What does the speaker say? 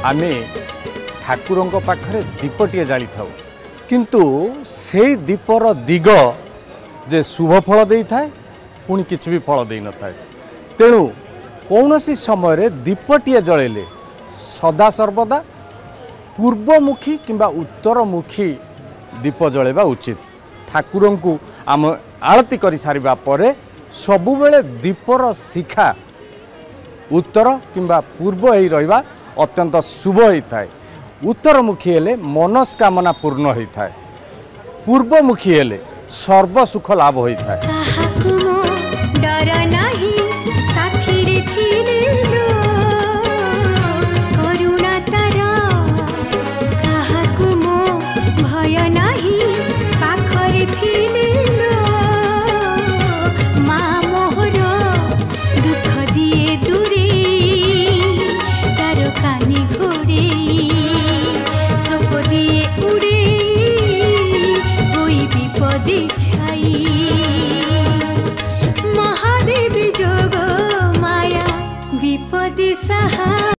आमे ठाकुरंक पाखरे दीपटिए जाली थाउ किंतु से दीपर दिग जे शुभ फल दे थाए पुणी किछि भी फल दे न थाए। तेणु कौनसी समय दीपटिए जळेले सदा सर्वदा पूर्वमुखी किंबा उत्तरमुखी दीप जळेबा उचित। ठाकुरंकु आम आरती करि सारिबा परे सबुबेले दीपर शिखा उत्तर किंबा पूर्व ही रहिबा अत्यंत शुभ होता है। उत्तरमुखी हेले मनस्कामना पूर्ण होता है, पूर्वमुखी हेले सर्व सुख लाभ होता है। छाई